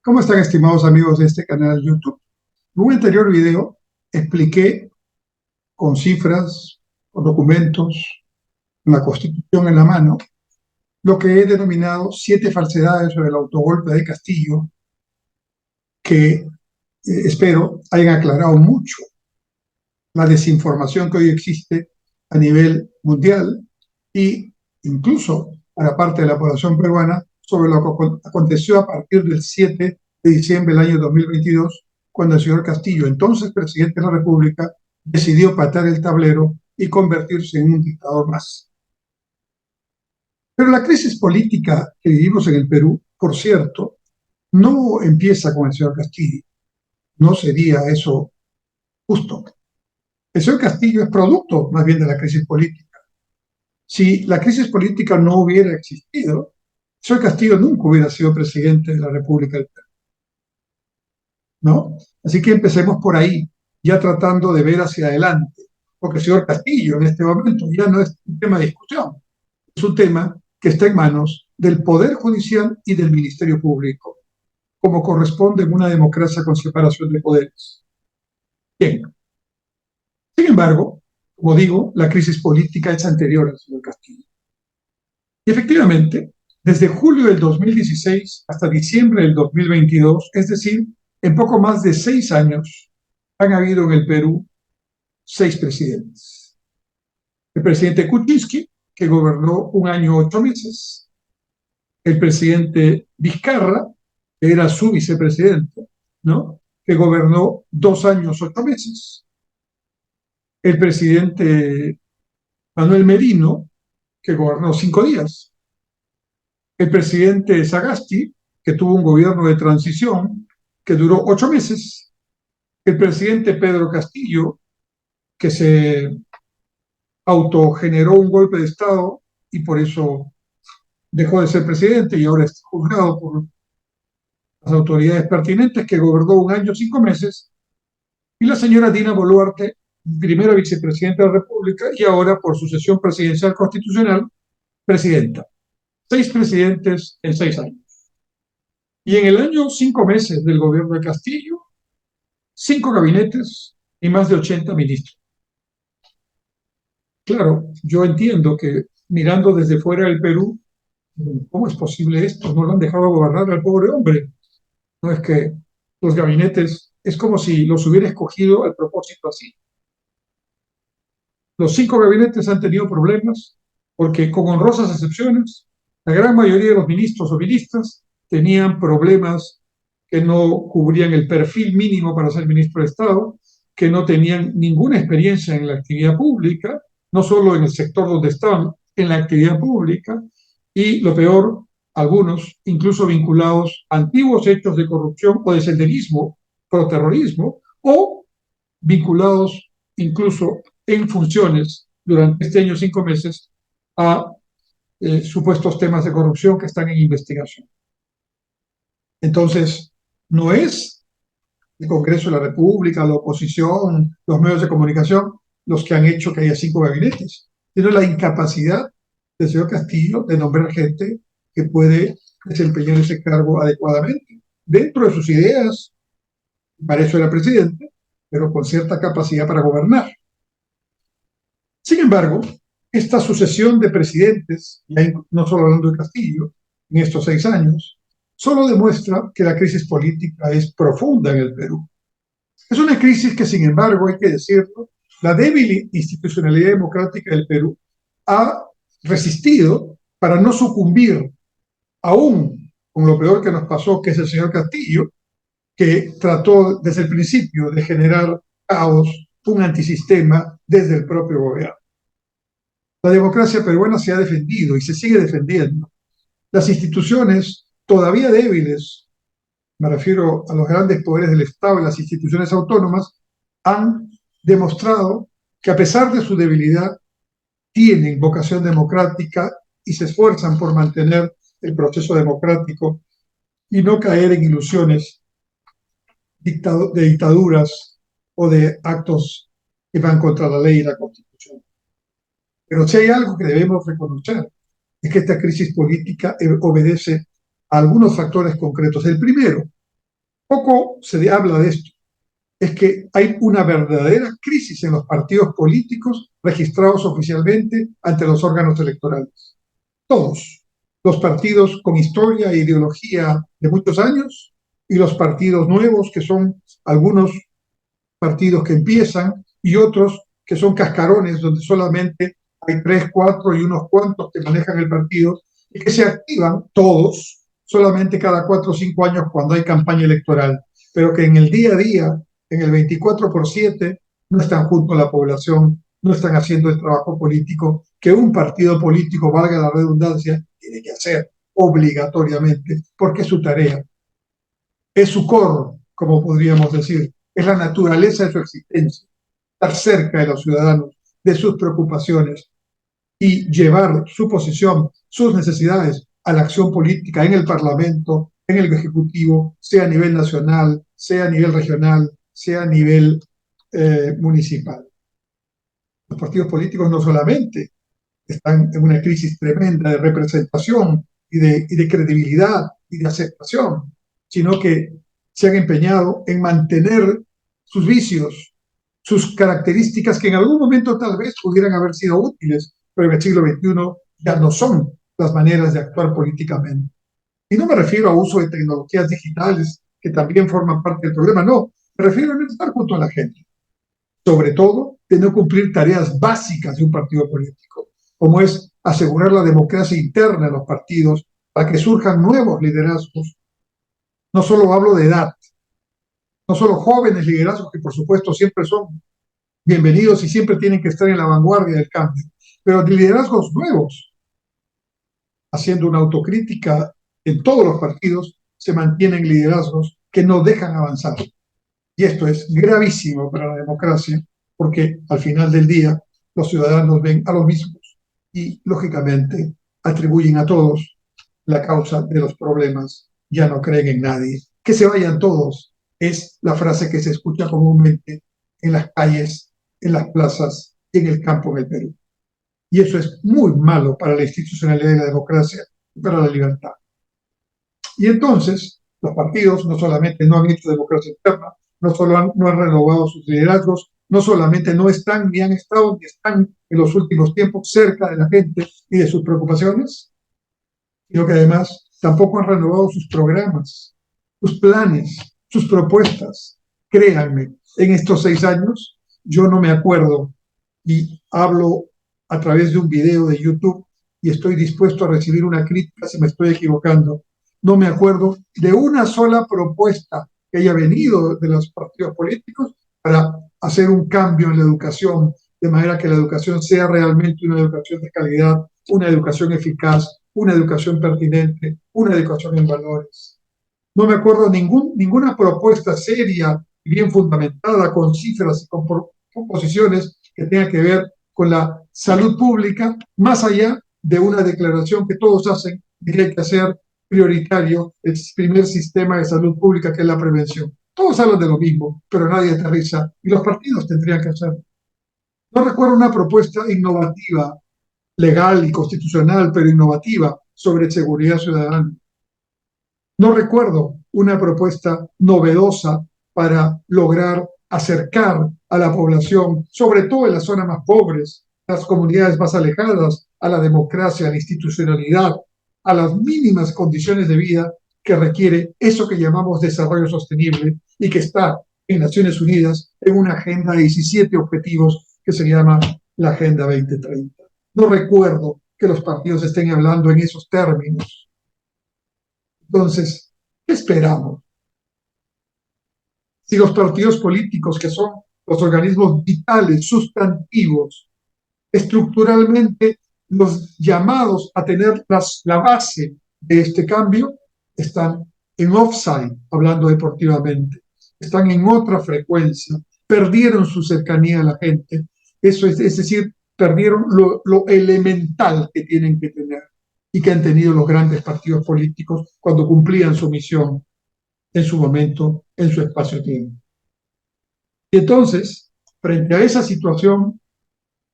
¿Cómo están, estimados amigos de este canal YouTube? En un anterior video expliqué con cifras, con documentos, la Constitución en la mano, lo que he denominado 7 falsedades sobre el autogolpe de Castillo, que espero hayan aclarado mucho la desinformación que hoy existe a nivel mundial y incluso para parte de la población peruana sobre lo que aconteció a partir del 7 de diciembre del año 2022, cuando el señor Castillo, entonces presidente de la República, decidió patear el tablero y convertirse en un dictador más. Pero la crisis política que vivimos en el Perú, por cierto, no empieza con el señor Castillo. No sería eso justo. El señor Castillo es producto más bien de la crisis política. Si la crisis política no hubiera existido, el señor Castillo nunca hubiera sido presidente de la República del Perú, ¿no? Así que empecemos por ahí, ya tratando de ver hacia adelante, porque el señor Castillo en este momento ya no es un tema de discusión, es un tema que está en manos del Poder Judicial y del Ministerio Público, como corresponde en una democracia con separación de poderes. Bien, sin embargo, como digo, la crisis política es anterior al señor Castillo. Y efectivamente, desde julio del 2016 hasta diciembre del 2022, es decir, en poco más de 6 años, han habido en el Perú 6 presidentes. El presidente Kuczynski, que gobernó 1 año 8 meses. El presidente Vizcarra, que era su vicepresidente, ¿no? Que gobernó 2 años 8 meses. El presidente Manuel Merino, que gobernó 5 días. El presidente Sagasti, que tuvo un gobierno de transición que duró 8 meses. El presidente Pedro Castillo, que se autogeneró un golpe de Estado y por eso dejó de ser presidente y ahora está juzgado por las autoridades pertinentes, que gobernó 1 año 5 meses. Y la señora Dina Boluarte, primera vicepresidenta de la República y ahora, por sucesión presidencial constitucional, presidenta. 6 presidentes en 6 años. Y en el año 5 meses del gobierno de Castillo, 5 gabinetes y más de 80 ministros. Claro, yo entiendo que mirando desde fuera del Perú, ¿cómo es posible esto? No lo han dejado gobernar al pobre hombre. No es que los gabinetes, es como si los hubiera escogido al propósito así. Los 5 gabinetes han tenido problemas porque, con honrosas excepciones, la gran mayoría de los ministros o ministras tenían problemas que no cubrían el perfil mínimo para ser ministro de Estado, que no tenían ninguna experiencia en la actividad pública, no solo en el sector donde estaban, en la actividad pública, y lo peor, algunos incluso vinculados a antiguos hechos de corrupción o de senderismo, pro-terrorismo, o vinculados incluso en funciones durante este año 5 meses a supuestos temas de corrupción que están en investigación. Entonces, no es el Congreso de la República, la oposición, los medios de comunicación los que han hecho que haya 5 gabinetes, sino la incapacidad del señor Castillo de nombrar gente que puede desempeñar ese cargo adecuadamente, dentro de sus ideas, para eso era presidente, pero con cierta capacidad para gobernar. Sin embargo, esta sucesión de presidentes, no solo hablando de Castillo, en estos 6 años, solo demuestra que la crisis política es profunda en el Perú. Es una crisis que, sin embargo, hay que decirlo, la débil institucionalidad democrática del Perú ha resistido para no sucumbir aún con lo peor que nos pasó, que es el señor Castillo, que trató desde el principio de generar caos, un antisistema desde el propio gobierno. La democracia peruana se ha defendido y se sigue defendiendo. Las instituciones todavía débiles, me refiero a los grandes poderes del Estado y las instituciones autónomas, han demostrado que, a pesar de su debilidad, tienen vocación democrática y se esfuerzan por mantener el proceso democrático y no caer en ilusiones de dictaduras o de actos que van contra la ley y la Constitución. Pero si hay algo que debemos reconocer, es que esta crisis política obedece a algunos factores concretos. El primero Poco se habla de esto. Es que hay una verdadera crisis en los partidos políticos registrados oficialmente ante los órganos electorales. Todos, los partidos con historia e ideología de muchos años y los partidos nuevos, que son algunos partidos que empiezan y otros que son cascarones, donde solamente hay tres, cuatro y unos cuantos que manejan el partido y que se activan todos solamente cada 4 o 5 años cuando hay campaña electoral, pero que en el día a día, en el 24/7, no están junto a la población, no están haciendo el trabajo político que un partido político, valga la redundancia, tiene que hacer obligatoriamente, porque es su tarea, es su core, como podríamos decir, es la naturaleza de su existencia, estar cerca de los ciudadanos, de sus preocupaciones y llevar su posición, sus necesidades a la acción política en el Parlamento, en el Ejecutivo, sea a nivel nacional, sea a nivel regional, sea a nivel municipal. Los partidos políticos no solamente están en una crisis tremenda de representación y de credibilidad y de aceptación, sino que se han empeñado en mantener sus vicios, sus características que en algún momento tal vez pudieran haber sido útiles, pero en el siglo XXI ya no son las maneras de actuar políticamente. Y no me refiero a uso de tecnologías digitales, que también forman parte del problema, no, me refiero a no estar junto a la gente, sobre todo de no cumplir tareas básicas de un partido político, como es asegurar la democracia interna de los partidos para que surjan nuevos liderazgos. No solo hablo de edad, no solo jóvenes liderazgos que por supuesto siempre son bienvenidos y siempre tienen que estar en la vanguardia del cambio, pero de liderazgos nuevos, haciendo una autocrítica en todos los partidos, se mantienen liderazgos que no dejan avanzar. Y esto es gravísimo para la democracia, porque al final del día los ciudadanos ven a los mismos y, lógicamente, atribuyen a todos la causa de los problemas, ya no creen en nadie. Que se vayan todos es la frase que se escucha comúnmente en las calles, en las plazas y en el campo en el Perú. Y eso es muy malo para la institucionalidad de la democracia y para la libertad. Y entonces, los partidos no solamente no han hecho democracia interna, no han renovado sus liderazgos, no solamente no están ni han estado ni están en los últimos tiempos cerca de la gente y de sus preocupaciones, sino que además tampoco han renovado sus programas, sus planes, sus propuestas. Créanme, en estos 6 años yo no me acuerdo y hablo a través de un video de YouTube y estoy dispuesto a recibir una crítica si me estoy equivocando. No me acuerdo de una sola propuesta que haya venido de los partidos políticos para hacer un cambio en la educación, de manera que la educación sea realmente una educación de calidad, una educación eficaz, una educación pertinente, una educación en valores. No me acuerdo ninguna propuesta seria y bien fundamentada, con cifras y con posiciones que tenga que ver con la salud pública, más allá de una declaración que todos hacen de que hay que hacer prioritario el primer sistema de salud pública, que es la prevención. Todos hablan de lo mismo, pero nadie aterriza y los partidos tendrían que hacerlo. No recuerdo una propuesta innovativa, legal y constitucional, pero innovativa, sobre seguridad ciudadana. No recuerdo una propuesta novedosa para lograr acercar a la población, sobre todo en las zonas más pobres, las comunidades más alejadas, a la democracia, a la institucionalidad, a las mínimas condiciones de vida que requiere eso que llamamos desarrollo sostenible y que está en Naciones Unidas en una agenda de 17 objetivos que se llama la Agenda 2030. No recuerdo que los partidos estén hablando en esos términos. Entonces, ¿qué esperamos? Si los partidos políticos, que son los organismos vitales, sustantivos, estructuralmente los llamados a tener la base de este cambio, están en offside, hablando deportivamente, están en otra frecuencia, perdieron su cercanía a la gente, eso es decir, perdieron lo elemental que tienen que tener y que han tenido los grandes partidos políticos cuando cumplían su misión en su momento, en su espacio-tiempo. Y entonces, frente a esa situación,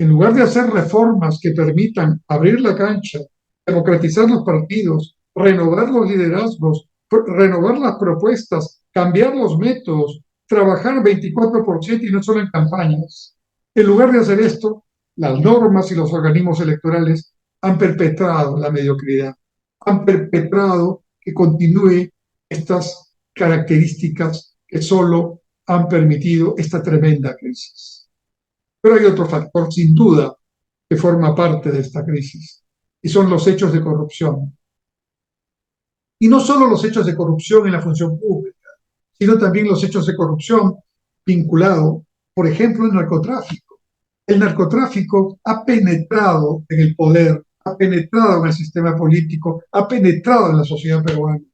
en lugar de hacer reformas que permitan abrir la cancha, democratizar los partidos, renovar los liderazgos, renovar las propuestas cambiar los métodos, trabajar 24/7 y no solo en campañas. En lugar de hacer esto, las normas y los organismos electorales han perpetrado la mediocridad, han perpetrado que continúe estas características que solo han permitido esta tremenda crisis. Pero hay otro factor, sin duda, que forma parte de esta crisis, y son los hechos de corrupción. Y no solo los hechos de corrupción en la función pública, sino también los hechos de corrupción vinculados, por ejemplo, al narcotráfico. El narcotráfico ha penetrado en el poder, ha penetrado en el sistema político, ha penetrado en la sociedad peruana.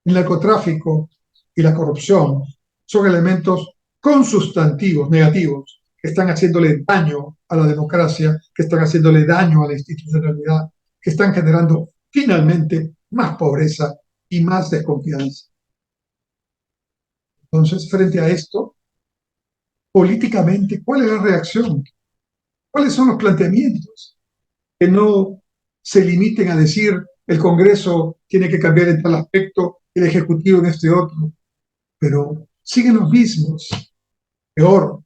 El narcotráfico y la corrupción son elementos consustantivos, negativos, que están haciéndole daño a la democracia, que están haciéndole daño a la institucionalidad, que están generando finalmente más pobreza y más desconfianza. Entonces, frente a esto, políticamente, ¿cuál es la reacción? ¿Cuáles son los planteamientos? Que no se limiten a decir el Congreso tiene que cambiar en tal aspecto, el Ejecutivo en este otro, pero siguen los mismos, peor,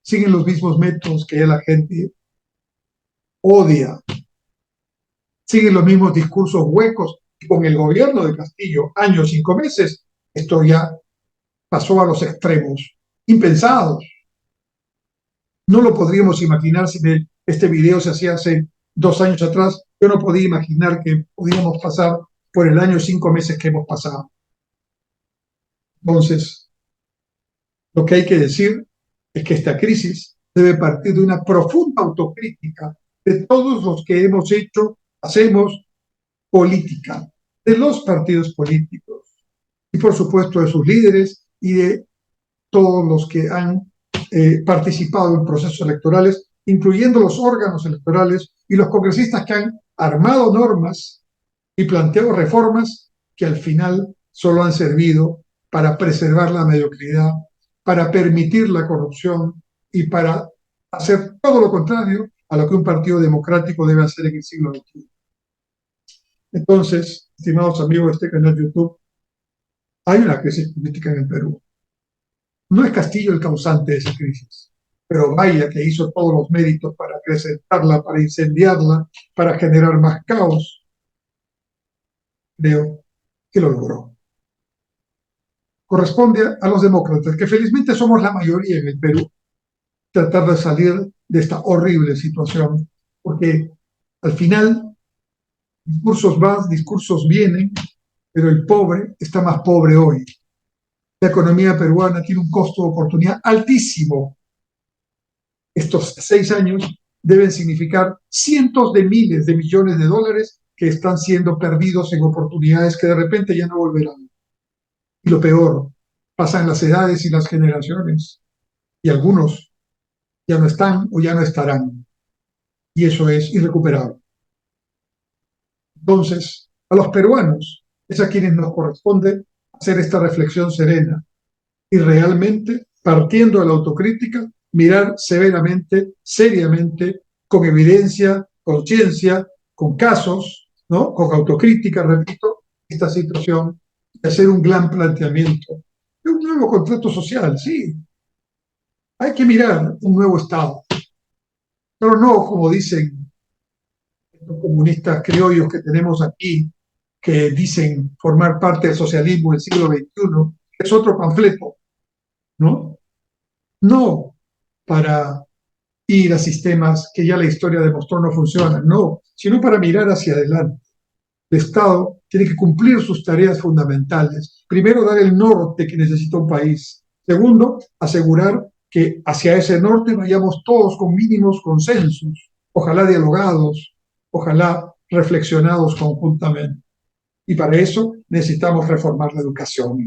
siguen los mismos métodos que ya la gente odia, siguen los mismos discursos huecos. Y con el gobierno de Castillo, años, 5 meses, esto ya pasó a los extremos, impensados. No lo podríamos imaginar si este video se hacía hace 2 años atrás. Yo no podía imaginar que podíamos pasar por el año 5 meses que hemos pasado. Entonces, lo que hay que decir es que esta crisis debe partir de una profunda autocrítica de todos los que hemos hecho, hacemos política, de los partidos políticos y por supuesto de sus líderes y de todos los que han participado en procesos electorales, incluyendo los órganos electorales y los congresistas que han armado normas y planteado reformas que al final solo han servido para preservar la mediocridad, para permitir la corrupción y para hacer todo lo contrario a lo que un partido democrático debe hacer en el siglo XXI. Entonces, estimados amigos de este canal de YouTube, hay una crisis política en el Perú. No es Castillo el causante de esa crisis, pero vaya que hizo todos los méritos para acrecentarla, para incendiarla, para generar más caos. Creo que lo logró. Corresponde a los demócratas, que felizmente somos la mayoría en el Perú, tratar de salir de esta horrible situación, porque al final discursos van, discursos vienen, pero el pobre está más pobre hoy. La economía peruana tiene un costo de oportunidad altísimo. Estos 6 años deben significar cientos de miles de millones de dólares que están siendo perdidos en oportunidades que de repente ya no volverán. Y lo peor, pasan las edades y las generaciones, y algunos ya no están o ya no estarán. Y eso es irrecuperable. Entonces, a los peruanos es a quienes nos corresponde hacer esta reflexión serena y realmente, partiendo de la autocrítica, mirar severamente, seriamente, con evidencia, conciencia, con casos, ¿no? Con autocrítica, repito, esta situación, y hacer un gran planteamiento de un nuevo contrato social, sí. Hay que mirar un nuevo Estado, pero no como dicen los comunistas criollos que tenemos aquí, que dicen formar parte del socialismo del siglo XXI, que es otro panfleto, ¿no? No para ir a sistemas que ya la historia demostró no funcionan, no, sino para mirar hacia adelante. El Estado tiene que cumplir sus tareas fundamentales. Primero, dar el norte que necesita un país. Segundo, asegurar que hacia ese norte vayamos todos con mínimos consensos, ojalá dialogados, ojalá reflexionados conjuntamente. Y para eso necesitamos reformar la educación.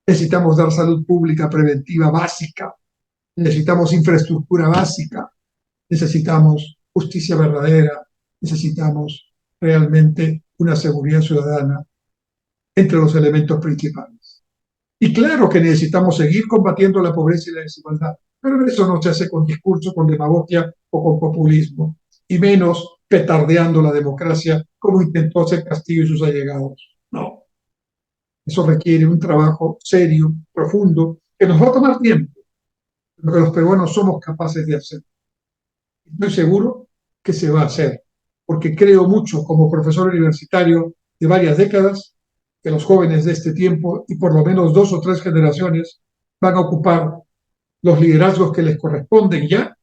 Necesitamos dar salud pública preventiva básica. Necesitamos infraestructura básica. Necesitamos justicia verdadera. Necesitamos realmente una seguridad ciudadana entre los elementos principales. Y claro que necesitamos seguir combatiendo la pobreza y la desigualdad, pero eso no se hace con discurso, con demagogia o con populismo, y menos petardeando la democracia como intentó hacer Castillo y sus allegados. No. Eso requiere un trabajo serio, profundo, que nos va a tomar tiempo, pero que los peruanos somos capaces de hacer. Estoy seguro que se va a hacer, porque creo mucho como profesor universitario de varias décadas que los jóvenes de este tiempo y por lo menos 2 o 3 generaciones van a ocupar los liderazgos que les corresponden ya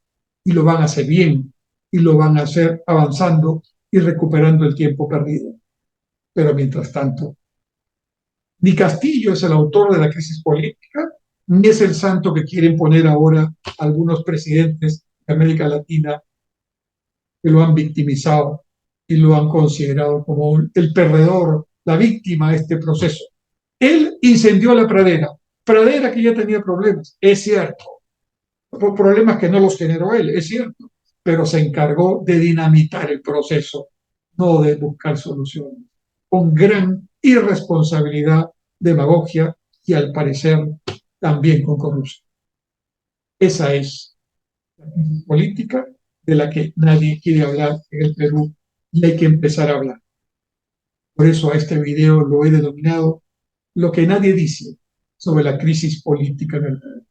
y lo van a hacer bien y lo van a hacer avanzando y recuperando el tiempo perdido. Pero mientras tanto, ni Castillo es el autor de la crisis política, ni es el santo que quieren poner ahora algunos presidentes de América Latina que lo han victimizado y lo han considerado como el perdedor, la víctima de este proceso. Él incendió la pradera, pradera que ya tenía problemas, es cierto, por problemas que no los generó él, es cierto, pero se encargó de dinamitar el proceso, no de buscar soluciones, con gran irresponsabilidad, demagogia y al parecer también con corrupción. Esa es la política de la que nadie quiere hablar en el Perú y hay que empezar a hablar. Por eso a este video lo he denominado Lo que nadie dice sobre la crisis política en el Perú.